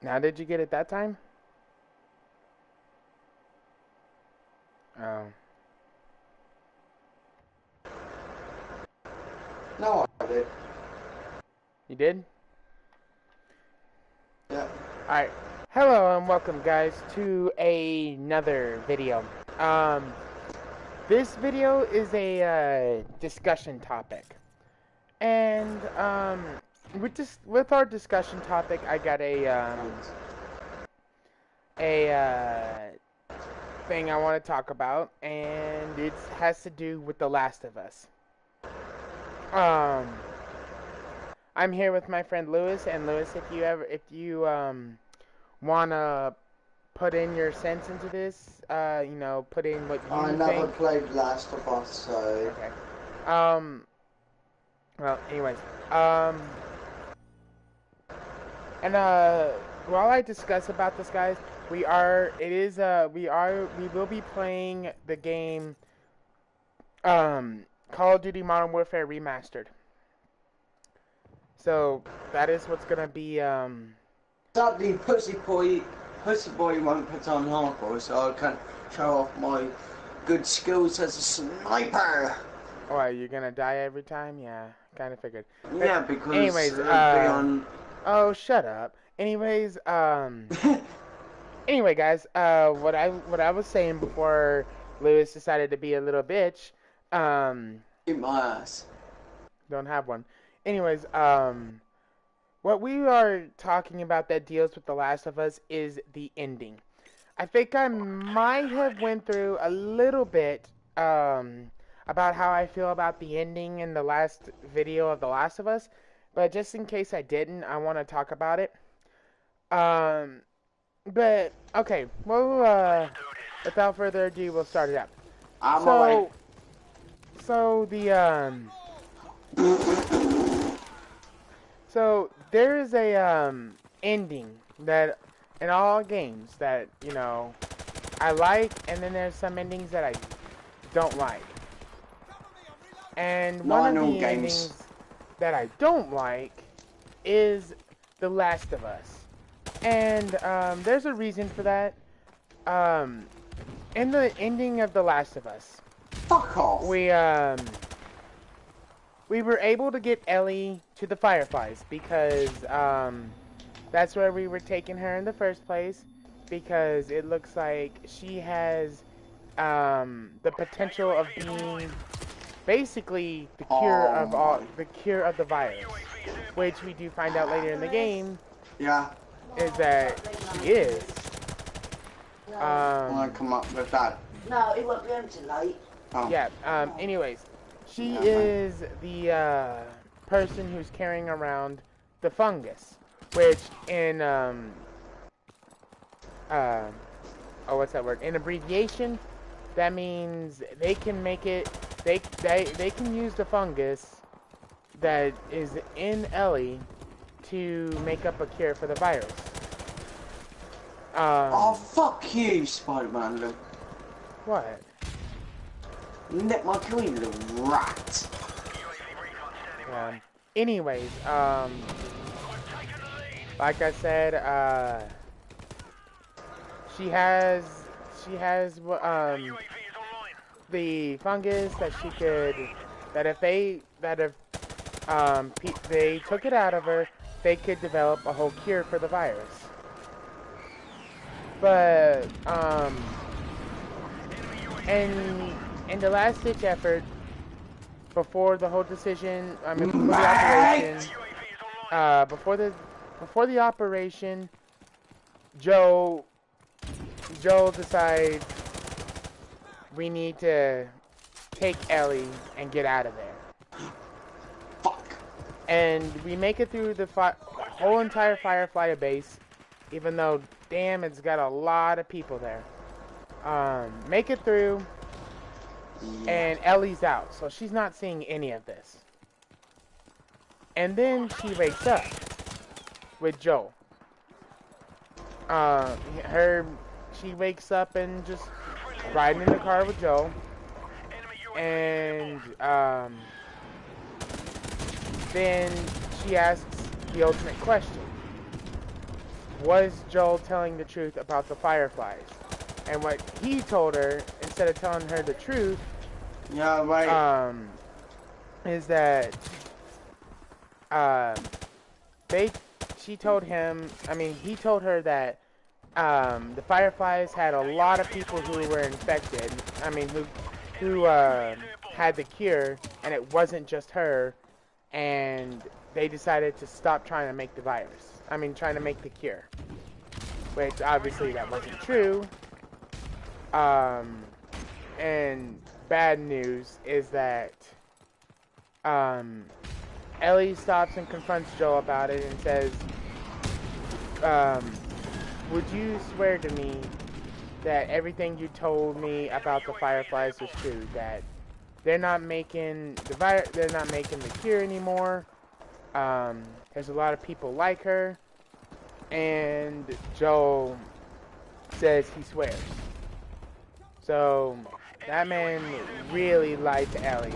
Now, did you get it that time? Oh, No, I did. you did? Yeah. Alright. Hello and welcome, guys, to another video. Um, this video is a discussion topic. And, with our discussion topic, I got a thing I want to talk about, and it has to do with The Last of Us. Um, I'm here with my friend Lewis, and Lewis, if you wanna put in your sense into this, put in what I you never think. played Last of Us, so... Okay. Um, well, anyways, um, and while I discuss about this, guys, we will be playing the game, Call of Duty Modern Warfare Remastered. So that is what's gonna be, Sadly, Pussy Boy won't put on hardcore, so I can't show off my good skills as a sniper. oh, you're gonna die every time? Yeah, kind of figured. But Yeah, because anyways, it'll be on... oh, shut up. Anyways, anyway, guys, what I was saying before Lewis decided to be a little bitch, um, Eat my ass. don't have one. Anyways, what we are talking about that deals with The Last of Us is the ending. I think I might have went through a little bit, about how I feel about the ending in the last video of The Last of Us, but just in case I didn't, I want to talk about it. Um, but okay, well, without further ado, we'll start it up. I'm alright. So, so the so there is a ending that in all games that I like, and then there's some endings that I don't like. And one Not of in all the games. endings that I don't like is The Last of Us. And there's a reason for that. Um, in the ending of The Last of Us, Fuck off. we were able to get Ellie to the Fireflies because that's where we were taking her in the first place, because it looks like she has the potential of being basically Oh the cure of the virus, which we do find out later in the game yeah. is that she is. I Um, come up with that. No, it won't be home tonight. Oh. yeah. Anyways, she Yeah, is the person who's carrying around the fungus, which in what's that word? In abbreviation, that means they can make it. They can use the fungus that is in Ellie to make up a cure for the virus. Oh, fuck you, Spider-Man, look. What? You nicked my queen, little rat. Anyways, like I said, she has the fungus that she could, that if they took it out of her, they could develop a whole cure for the virus. But in the last ditch effort, before the whole decision, before the operation, before the operation, Joel decides we need to take Ellie and get out of there. Fuck. And we make it through the whole entire Firefly base, even though, damn, it's got a lot of people there. Make it through, Yeah. and Ellie's out, so she's not seeing any of this. And then she wakes up with Joel. She wakes up and just riding in the car with Joel, and then she asks the ultimate question: was Joel telling the truth about the Fireflies? And what he told her, instead of telling her the truth, Yeah, right. is that they she told him, I mean, he told her that the Fireflies had a lot of people who were infected. I mean, who had the cure, and it wasn't just her. And they decided to stop trying to make the virus. I mean, trying to make the cure. Which obviously that wasn't true. And bad news is that Ellie stops and confronts Joel about it and says, would you swear to me that everything you told me about the Fireflies was true? That they're not making they're not making the cure anymore. There's a lot of people like her, and Joel says he swears. So that man really lied to Ellie.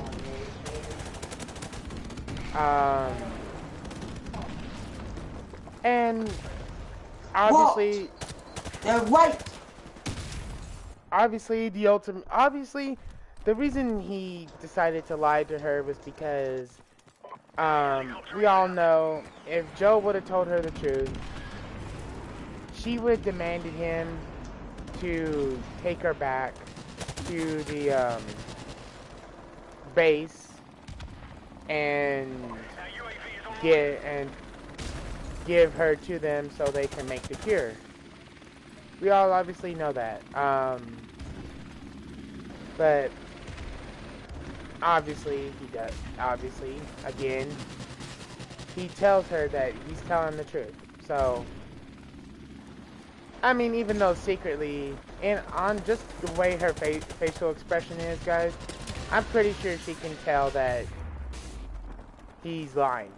And obviously, Wait. Obviously, the reason he decided to lie to her was because we all know if Joe would have told her the truth, she would have demanded him to take her back to the base and give her to them so they can make the cure. We all obviously know that. But obviously he does. Obviously, again, he tells her that he's telling the truth. So, I mean, even though secretly, and on just the way her facial expression is, guys, I'm pretty sure she can tell that he's lying,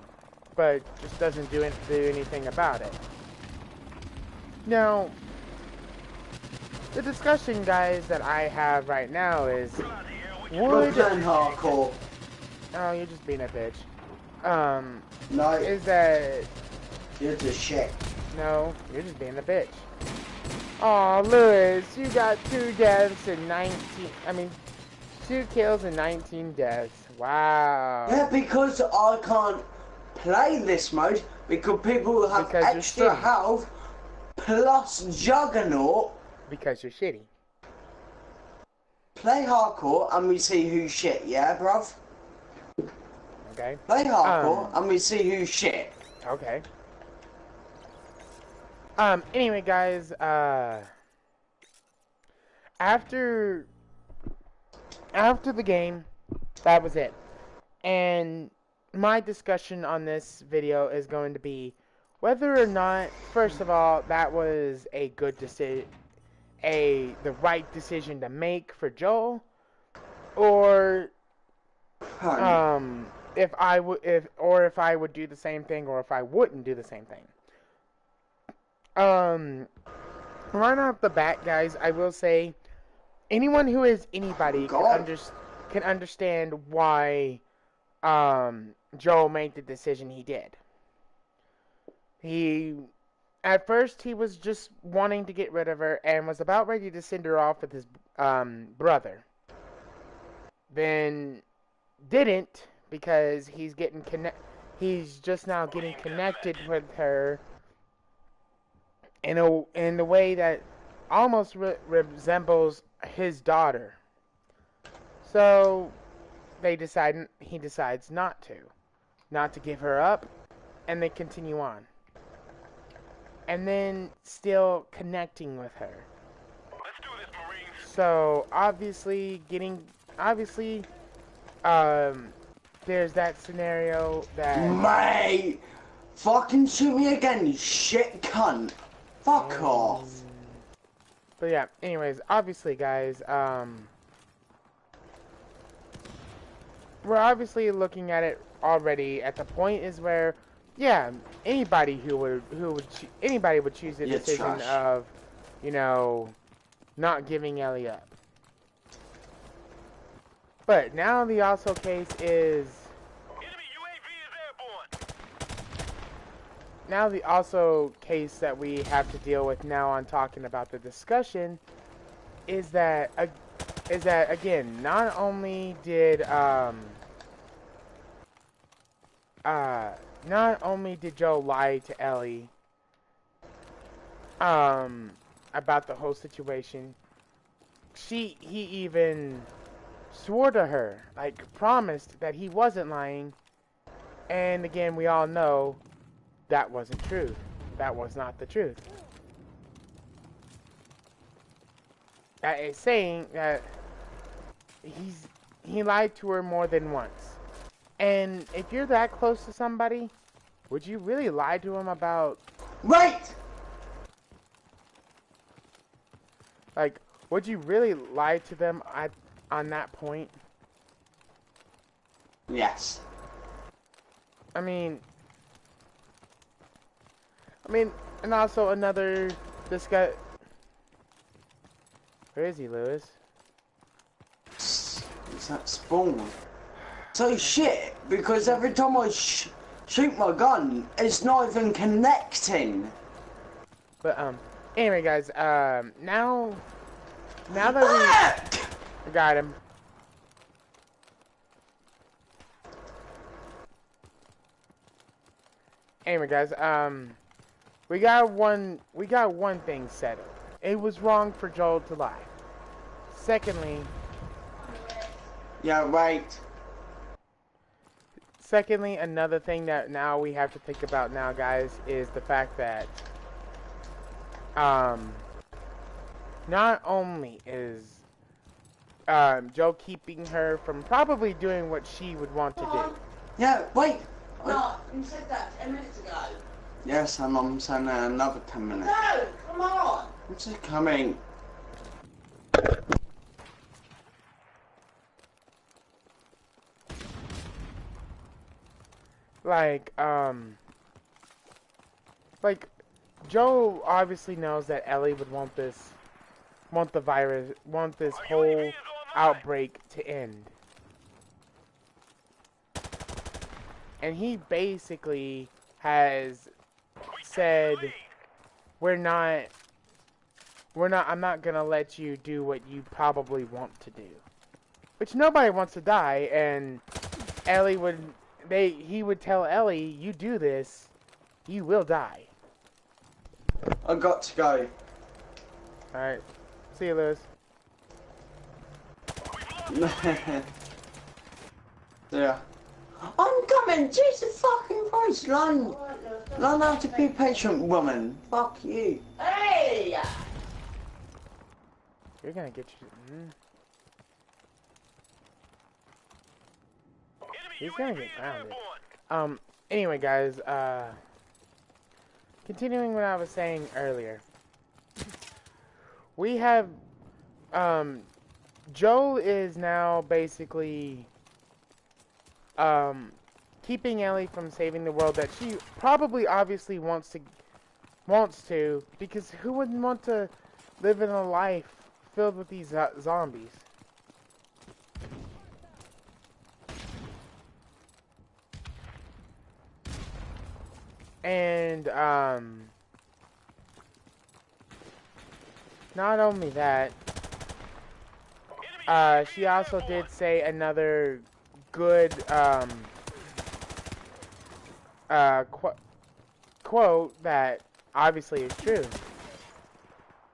but just doesn't do anything about it. Now, the discussion, guys, that I have right now is, would hardcore. Oh, you're just being a bitch. No, Is that you're just shit. no? You're just being a bitch. Oh, Lewis, you got 2 deaths and 19. I mean, 2 kills and 19 deaths. Wow. Yeah, because I can't play this mode because people have Because you're extra shitty. health plus Juggernaut. Because you're shitty. Play hardcore and we see who's shit, yeah, bruv? Okay. Play hardcore and we see who's shit. Okay. Anyway, guys, after the game, that was it. And my discussion on this video is going to be whether or not, first of all, that was a good decision, the right decision to make for Joel, or if I would do the same thing, or if I wouldn't do the same thing. Right off the bat, guys, I will say, anyone who is anybody can understand why Joel made the decision he did. At first, he was just wanting to get rid of her and was about ready to send her off with his brother. Then didn't, because he's just now getting connected with her in the way that almost resembles his daughter. So he decides not to give her up, and they continue on. And then still connecting with her. Let's do this, Marines. So obviously, there's that scenario that. Mate! Fucking shoot me again, you shit cunt! Fuck off! But yeah, anyways, obviously, guys, we're obviously looking at it already at the point is where, yeah, anybody would choose the decision of, not giving Ellie up. But now the also case is, Enemy UAV is airborne. now the also case that we have to deal with now on talking about the discussion is that again, not only did Joe lie to Ellie about the whole situation, he even swore to her, like promised that he wasn't lying, and again we all know that wasn't true. That was not the truth. That is saying that he lied to her more than once. And if you're that close to somebody, would you really lie to him about... Right! Like, would you really lie to them on that point? Yes. I mean, and also another, this guy... Where is he, Lewis? Is that Spawn? So shit, because every time I shoot my gun, it's not even connecting. But, anyway, guys, now that we got him. Anyway, guys, we got one thing settled. It was wrong for Joel to lie. Secondly, Yeah, right. Another thing that now we have to think about now, guys, is the fact that not only is Joe keeping her from probably doing what she would want to do. Yeah, wait. No, you said that 10 minutes ago. Yes, and I'm saying another 10 minutes. No, come on. I'm just coming. Like Joe obviously knows that Ellie would want this whole outbreak to end. And he basically has said, I'm not gonna let you do what you probably want to do. Which nobody wants to die, and he would tell Ellie, you do this, you will die. I got to go. Alright. See you, Lewis. Yeah. I'm coming! Jesus fucking Christ! Learn how to be a patient woman. Fuck you. Hey! You're gonna get you... He's gonna get grounded. Anyway, guys, continuing what I was saying earlier. We have, Joel is now basically, keeping Ellie from saving the world that she probably obviously wants to, because who wouldn't want to live in a life filled with these zombies? And, not only that, she also did say another good, quote that obviously is true.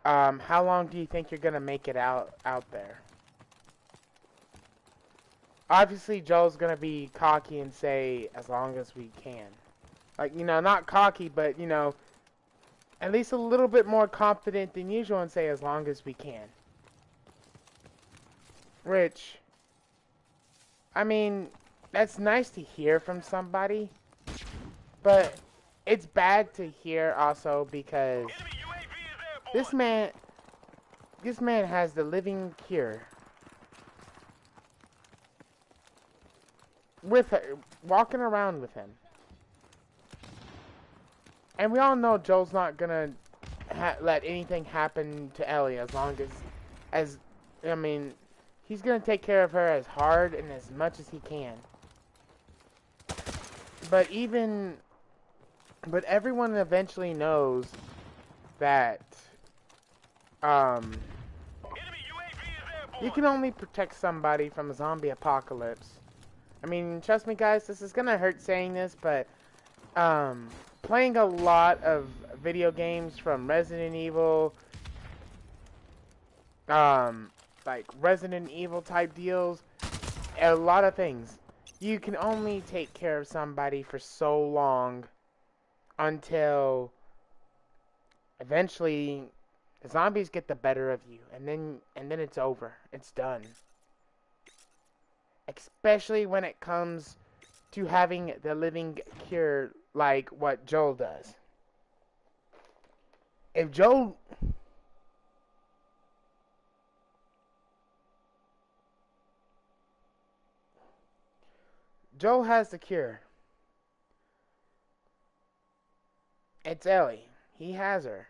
How long do you think you're gonna make it out there? Obviously, Joel's gonna be cocky and say, as long as we can. Like, you know, not cocky, but, you know, at least a little bit more confident than usual and say, as long as we can. Which, I mean, that's nice to hear from somebody, but it's bad to hear also because this man has the living cure. With her, walking around with him. And we all know Joel's not gonna let anything happen to Ellie as long as I mean, he's gonna take care of her as hard and as much as he can. But even But everyone eventually knows that um, Enemy UAV is airborne. you can only protect somebody from a zombie apocalypse. I mean, trust me, guys, this is gonna hurt saying this, but playing a lot of video games from Resident Evil, like Resident Evil type deals, a lot of things. You can only take care of somebody for so long until eventually the zombies get the better of you, and then it's over. It's done. Especially when it comes to having the living cure like what Joel does. If Joel has the cure, it's Ellie. He has her.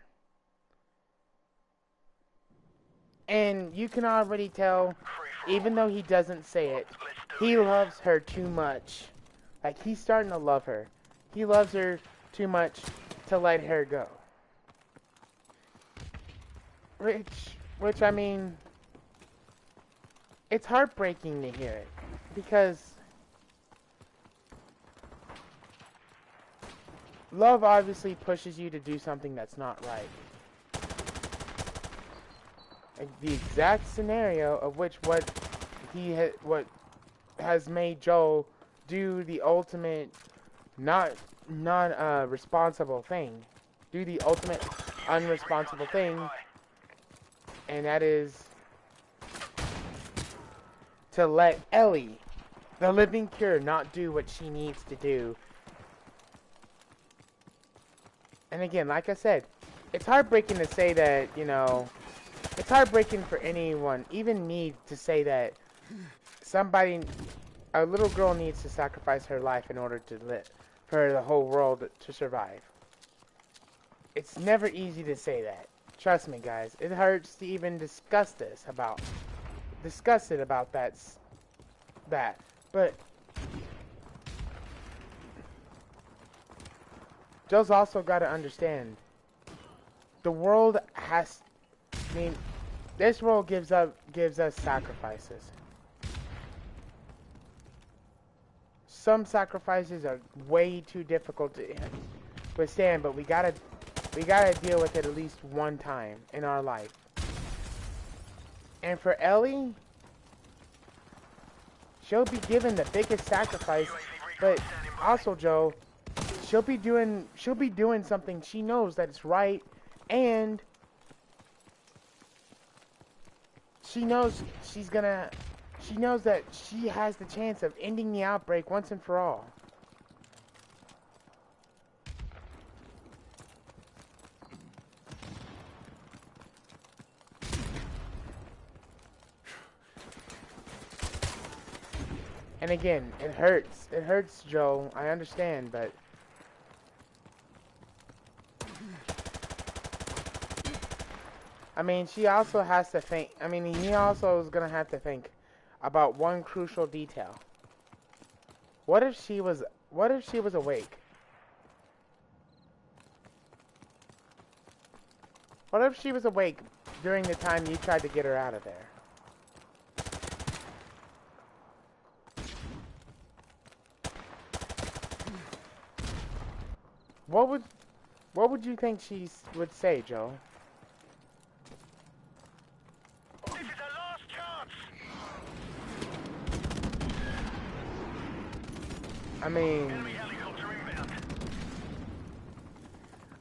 And you can already tell, even though he doesn't say it, he loves her too much. Like, he's starting to love her. He loves her too much to let her go. Which I mean, it's heartbreaking to hear it. Because love obviously pushes you to do something that's not right. Like the exact scenario of which what has made Joel do the ultimate responsible thing. Do the ultimate unresponsible thing, and that is to let Ellie, the living cure, not do what she needs to do. And again, like I said, it's heartbreaking to say that, you know, it's heartbreaking for anyone, even me, to say that a little girl needs to sacrifice her life in order to live, for the whole world to survive. It's never easy to say that. Trust me, guys. It hurts to even discuss it about that. But Joe's also got to understand, the world has, I mean, this world gives us sacrifices. Some sacrifices are way too difficult to withstand, but we gotta deal with it at least one time in our life. And for Ellie, she'll be given the biggest sacrifice, but also, Joe, she'll be doing something she knows that it's right, and she knows that she has the chance of ending the outbreak once and for all. And again, it hurts. It hurts, Joe. I understand, but I mean, she also has to think. I mean, he also is gonna have to think about one crucial detail. What if she was awake? What if she was awake during the time you tried to get her out of there? What would you think she would say, Joe? This is our last chance. I mean, Enemy helicopter inbound.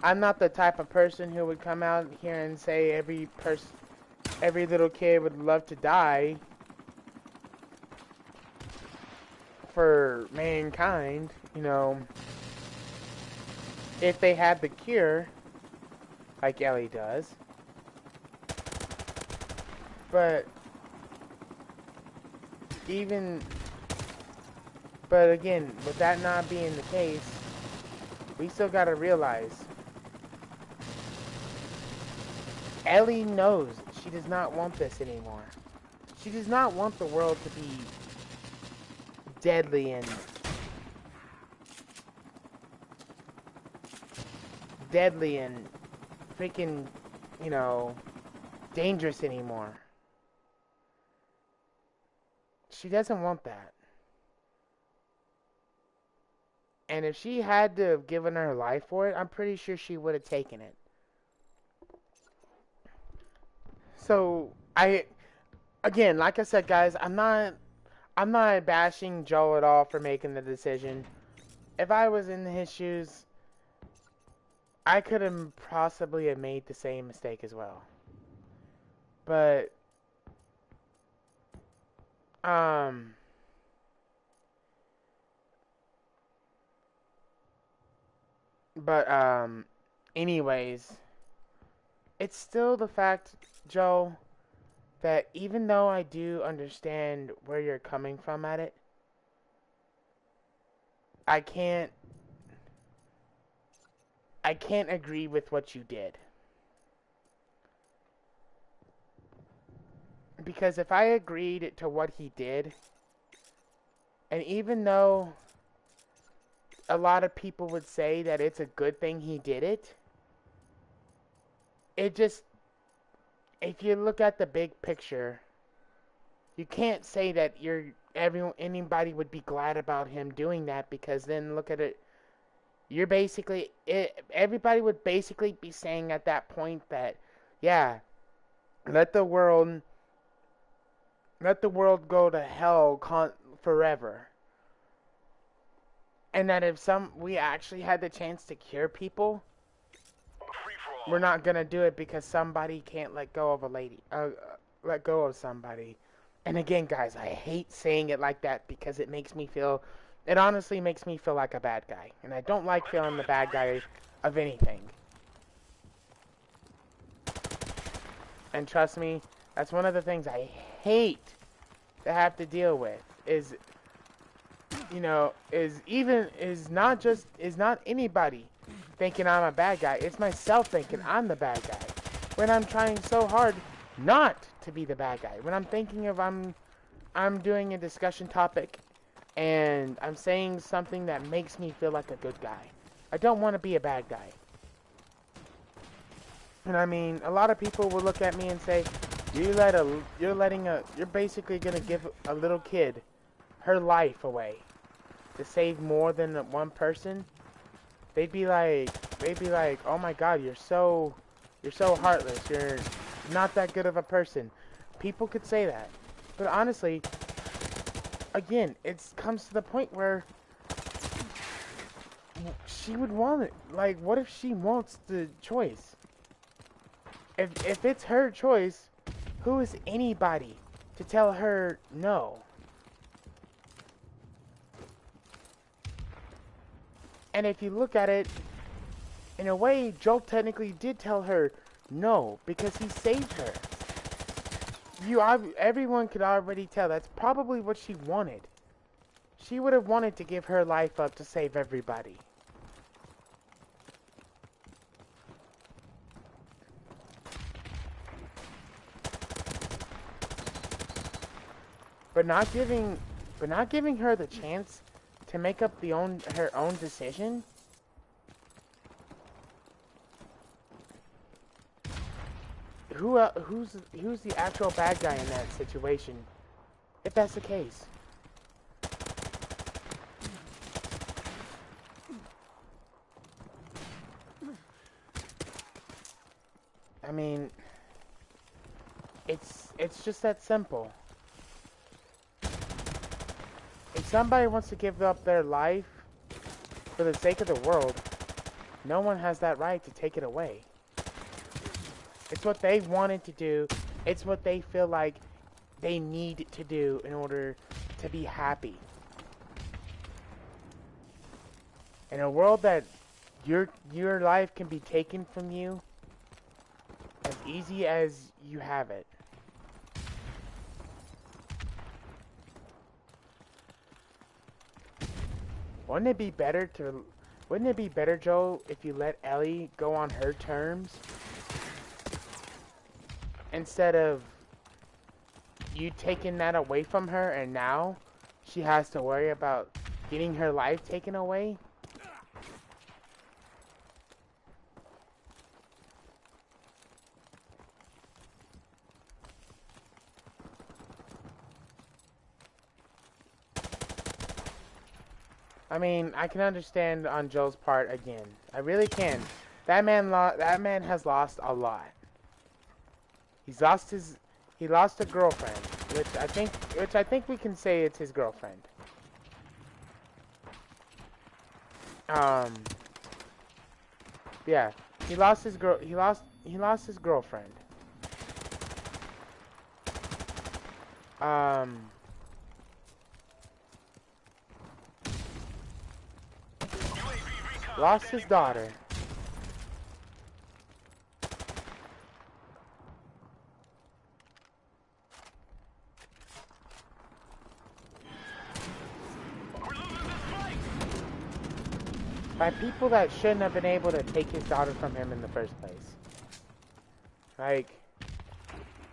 I'm not the type of person who would come out here and say every little kid would love to die for mankind, you know, if they had the cure, like Ellie does. But again, with that not being the case, we still gotta realize Ellie knows she does not want this anymore. She does not want the world to be deadly and deadly and freaking, you know, dangerous anymore. She doesn't want that. And if she had to have given her life for it, I'm pretty sure she would have taken it. So, again, like I said, guys, I'm not bashing Joe at all for making the decision. If I was in his shoes, I could have possibly have made the same mistake as well. But, anyways, it's still the fact, Joe, that even though I do understand where you're coming from at it, I can't agree with what you did. Because if I agreed to what he did, and even though a lot of people would say that it's a good thing he did it, it just, if you look at the big picture, you can't say that anybody would be glad about him doing that, because then look at it, you're basically, everybody would basically be saying at that point that, yeah, let the world go to hell forever. And that if we actually had the chance to cure people, we're not gonna do it because somebody can't let go of let go of somebody. And again, guys, I hate saying it like that because it honestly makes me feel like a bad guy. And I don't like feeling the bad guy of anything. And trust me, that's one of the things I hate to have to deal with is not anybody thinking I'm a bad guy. It's myself thinking I'm the bad guy. When I'm trying so hard not to be the bad guy. When I'm thinking of I'm doing a discussion topic and I'm saying something that makes me feel like a good guy. I don't want to be a bad guy. And I mean, a lot of people will look at me and say, you're basically gonna give a little kid her life away to save more than one person. They'd be like, oh my God, you're so heartless. You're not that good of a person. People could say that, but honestly, again, it comes to the point where she would want it. Like, what if she wants the choice? If it's her choice, who is anybody to tell her no? And if you look at it, in a way, Joel technically did tell her no, because he saved her. Everyone could already tell that's probably what she wanted. She would have wanted to give her life up to save everybody. But not giving her the chance to make up her own decision. Who's the actual bad guy in that situation? If that's the case. I mean, it's just that simple. If somebody wants to give up their life for the sake of the world, no one has that right to take it away. It's what they wanted to do. It's what they feel like they need to do in order to be happy. In a world that your life can be taken from you as easy as you have it. Wouldn't it be better, Joe, if you let Ellie go on her terms? Instead of you taking that away from her and now she has to worry about getting her life taken away? I mean, I can understand on Joe's part again. I really can. That man has lost a lot. He lost a girlfriend, which I think we can say it's his girlfriend. Um, yeah, he lost his girlfriend. Um, lost his daughter. By people that shouldn't have been able to take his daughter from him in the first place. Like,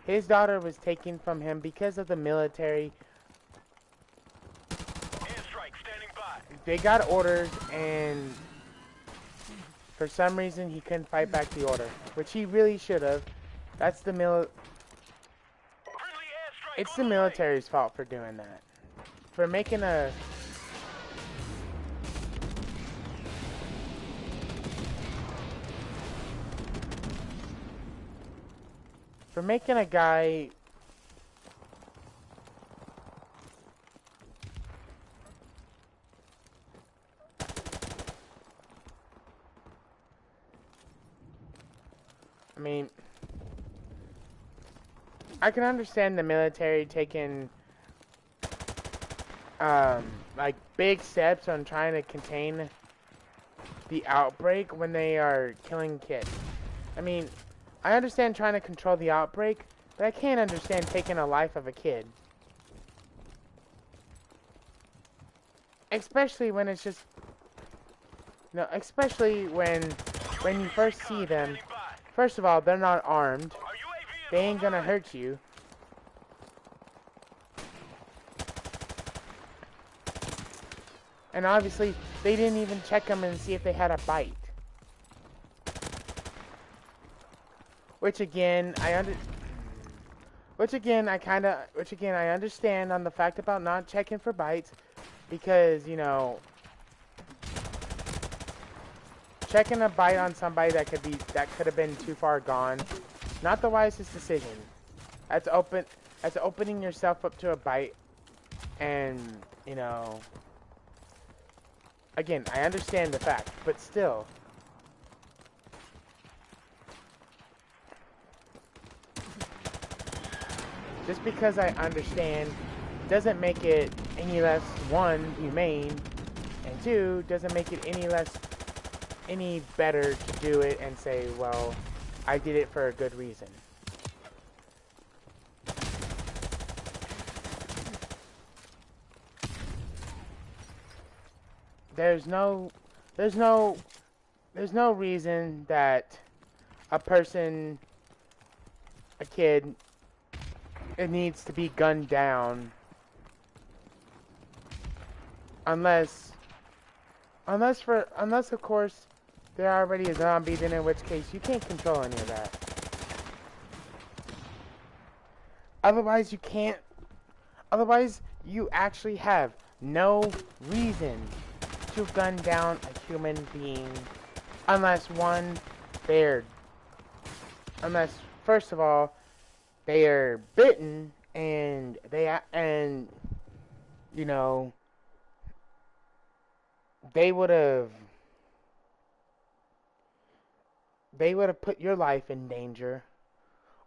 his daughter was taken from him because of the military. Airstrike standing by. They got orders, and for some reason he couldn't fight back the order, which he really should have. That's the Friendly airstrike It's on the the way. military's fault for doing that. For making a guy I mean, I can understand the military taking like big steps on trying to contain the outbreak when they are killing kids. I mean, I understand trying to control the outbreak, but I can't understand taking a life of a kid. Especially when it's just, no, especially when you first see them. Standing by. First of all, they're not armed. Our UAV is They ain't gonna online. hurt you. And obviously, they didn't even check them and see if they had a bite. Which again, I understand on the fact about not checking for bites, because, you know, checking a bite on somebody that could have been too far gone, not the wisest decision. That's opening yourself up to a bite, and, you know, again, I understand the fact, but still. Just because I understand doesn't make it any less, one, humane, and two, doesn't make it any better to do it and say, well, I did it for a good reason. There's no reason that a kid, it needs to be gunned down unless of course they're already a zombie, then in which case you can't control any of that. Otherwise you actually have no reason to gun down a human being unless first of all they are bitten and you know, they would have put your life in danger,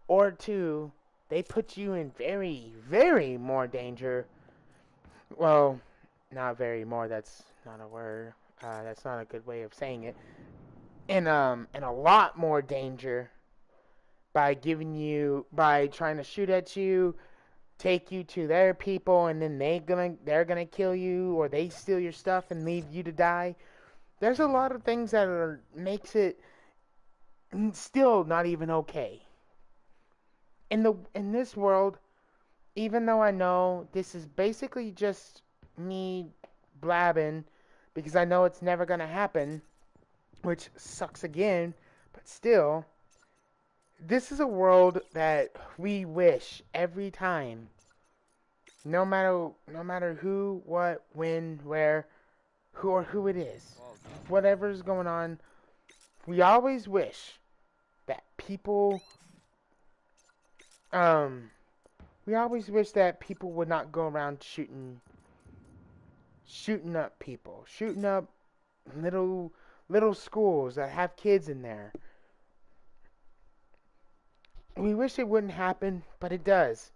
or two, they put you in very, very more danger. Well, not very more, that's not a word. That's not a good way of saying it. In a lot more danger by trying to shoot at you, take you to their people, and then they're gonna kill you, or they steal your stuff and leave you to die. There's a lot of things that makes it still not even okay. In this world, even though I know this is basically just me blabbing, because I know it's never gonna happen, which sucks again, but still, this is a world that we wish every time, no matter who, what, when, where, who it is, whatever's going on, we always wish that people, we always wish that people would not go around shooting up people, shooting up little schools that have kids in there. We wish it wouldn't happen, but it does.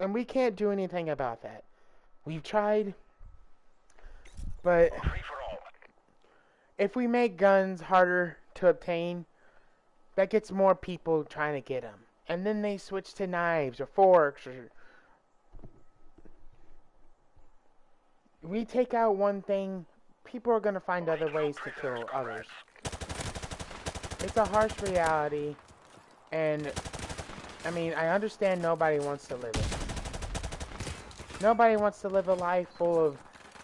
And we can't do anything about that. We've tried, but if we make guns harder to obtain, that gets more people trying to get them. And then they switch to knives or forks. Or we take out one thing, people are going to find other ways to kill others. It's a harsh reality. And, I mean, I understand nobody wants to live it. Nobody wants to live a life full of,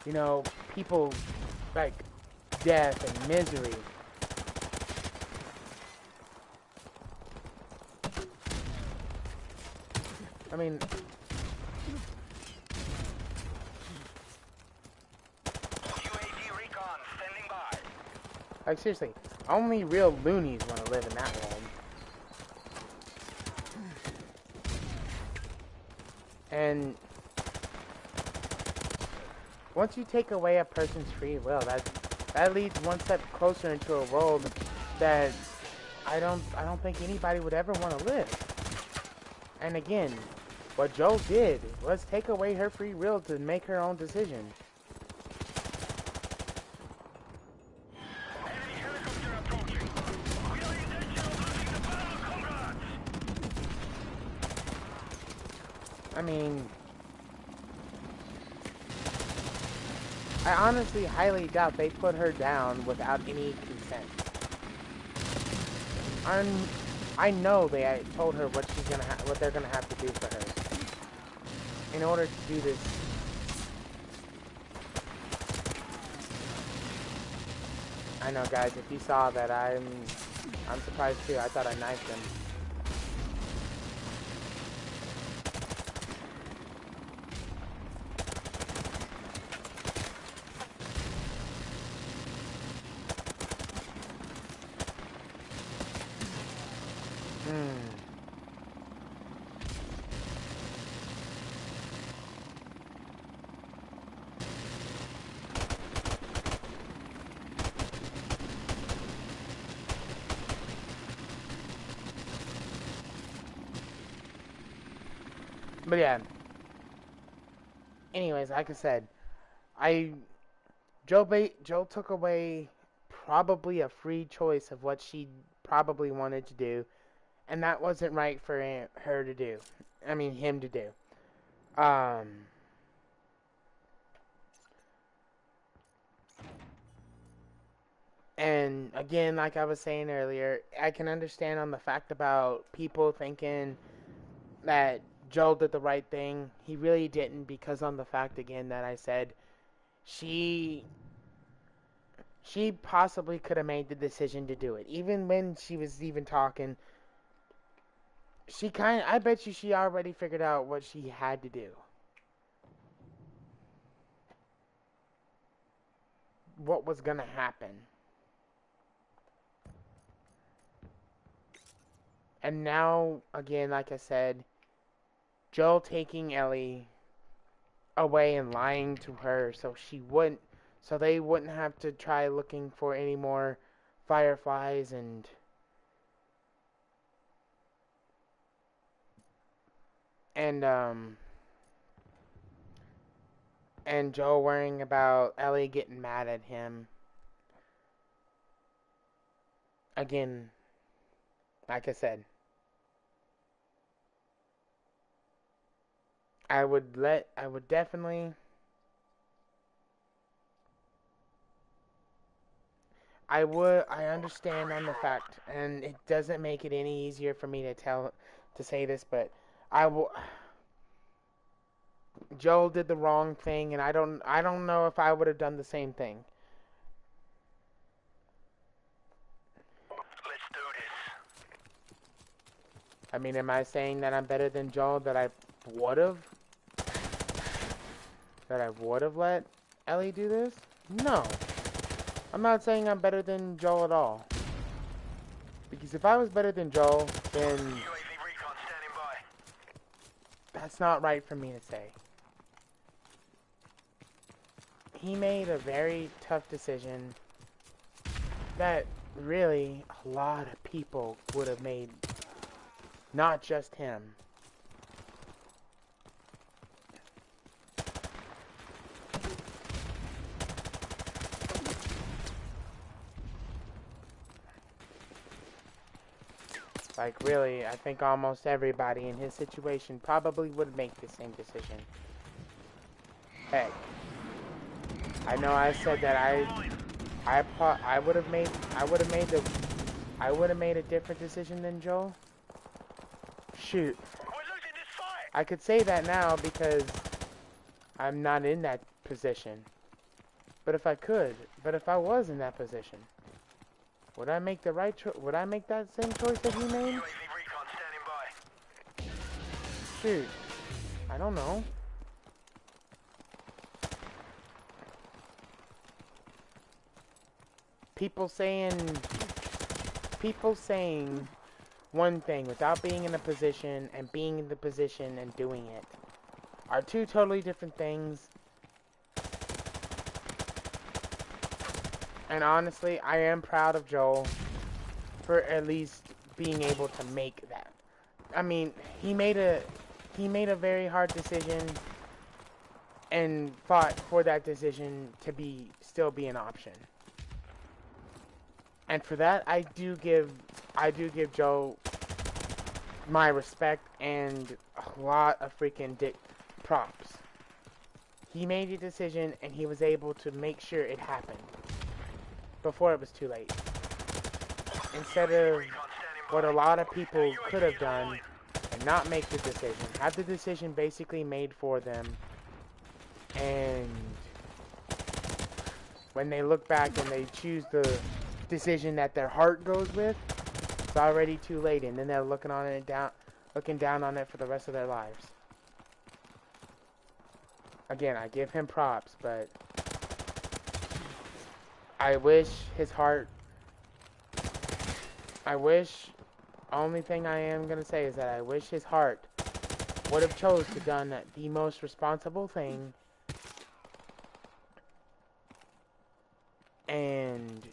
you know, people, like, death and misery. I mean, UAV recon standing by. like, seriously, only real loonies want to live in that world. And once you take away a person's free will, that leads one step closer into a world that I don't think anybody would ever want to live. And again, what Joel did was take away her free will to make her own decision. Enemy helicopter approaching. We are in danger of losing the battle, comrades. I mean, I honestly highly doubt they put her down without any consent. I know they told her what they're gonna have to do for her in order to do this. I know, guys. If you saw that, I'm surprised too. I thought I knifed him. But yeah. Anyways, like I said, Joe took away probably a free choice of what she probably wanted to do, and that wasn't right for her to do. I mean, him to do. And again, like I was saying earlier, I can understand on the fact about people thinking that Joel did the right thing. He really didn't, because on the fact again that I said she possibly could have made the decision to do it. Even when she was even talking, I bet you she already figured out what she had to do. What was gonna happen. And now, again, like I said, Joel taking Ellie away and lying to her so they wouldn't have to try looking for any more fireflies and Joel worrying about Ellie getting mad at him. Again, like I said, I understand on the fact, and it doesn't make it any easier for me to say this, but Joel did the wrong thing, and I don't know if I would have done the same thing. Let's do this. I mean, am I saying that I'm better than Joel, that I would have let Ellie do this? No. I'm not saying I'm better than Joel at all. Because if I was better than Joel, then UAV recon standing by. that's not right for me to say. He made a very tough decision that really a lot of people would have made, not just him. Like really, I think almost everybody in his situation probably would make the same decision. Heck, I know I said that I would have made a different decision than Joel. Shoot, We're losing this fight. I could say that now because I'm not in that position. But if I was in that position, would I make the right choice? Would I make that same choice that he made? UAV recon standing by. Shoot, I don't know. People saying one thing without being in a position and being in the position and doing it are two totally different things. And honestly, I am proud of Joel for at least being able to make that. I mean, he made a very hard decision and fought for that decision to still be an option. And for that, I do give Joe my respect and a lot of freaking props. He made a decision and he was able to make sure it happened before it was too late. Instead of what a lot of people could have done and not make the decision, have the decision basically made for them, and when they look back and they choose the decision that their heart goes with, it's already too late, and then they're looking down on it for the rest of their lives. Again, I give him props, but I wish his heart. Only thing I am gonna say is that I wish his heart would have chose to done the most responsible thing and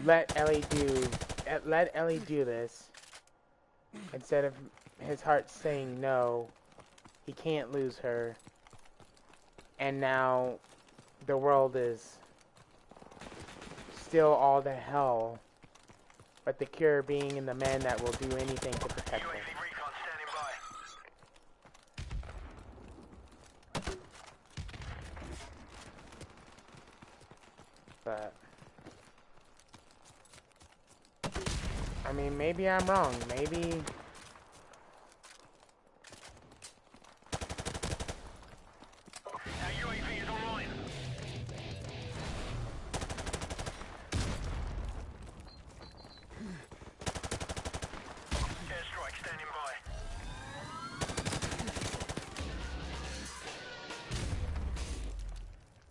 let Ellie do this instead of his heart saying no, he can't lose her, and now the world is still all the hell, but the cure being in the man that will do anything to protect her. UAV recon standing by. But I mean, maybe I'm wrong. Maybe Our UAV is online. Airstrike standing by.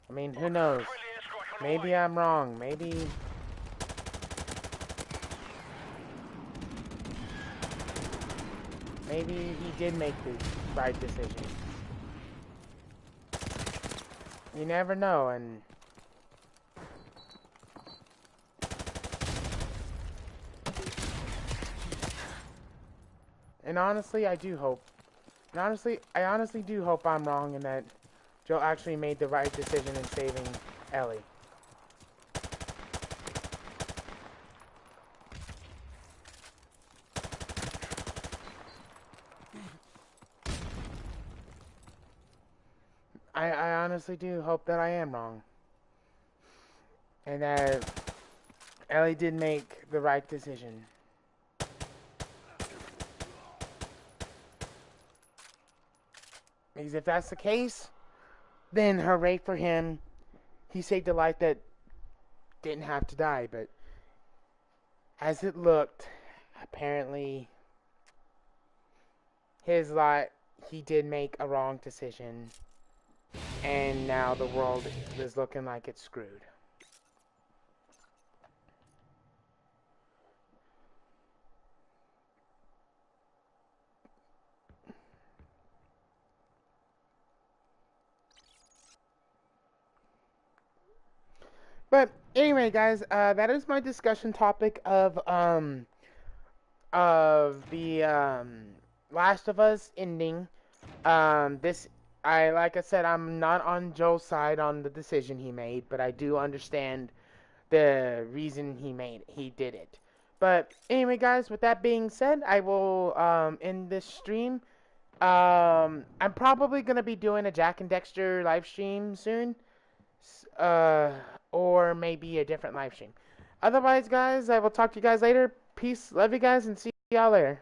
I mean, who knows? Friendly airstrike on the Maybe way. I'm wrong. Maybe he did make the right decision. You never know, and honestly, I do hope. And I honestly do hope I'm wrong and that Joe actually made the right decision in saving Ellie. I honestly do hope that I am wrong. And that Ellie did make the right decision. Because if that's the case, then hooray for him. He saved a life that didn't have to die, but as it looked, apparently he did make a wrong decision. and now the world is looking like it's screwed. But anyway, guys, that is my discussion topic of the Last of Us ending. This like I said, I'm not on Joe's side on the decision he made, but I do understand the reason he did it. But anyway, guys, with that being said, I will end this stream. I'm probably gonna be doing a Jack and Dexter live stream soon, uh, or maybe a different live stream. Otherwise, guys, I will talk to you guys later. Peace, love you guys, and see y'all later.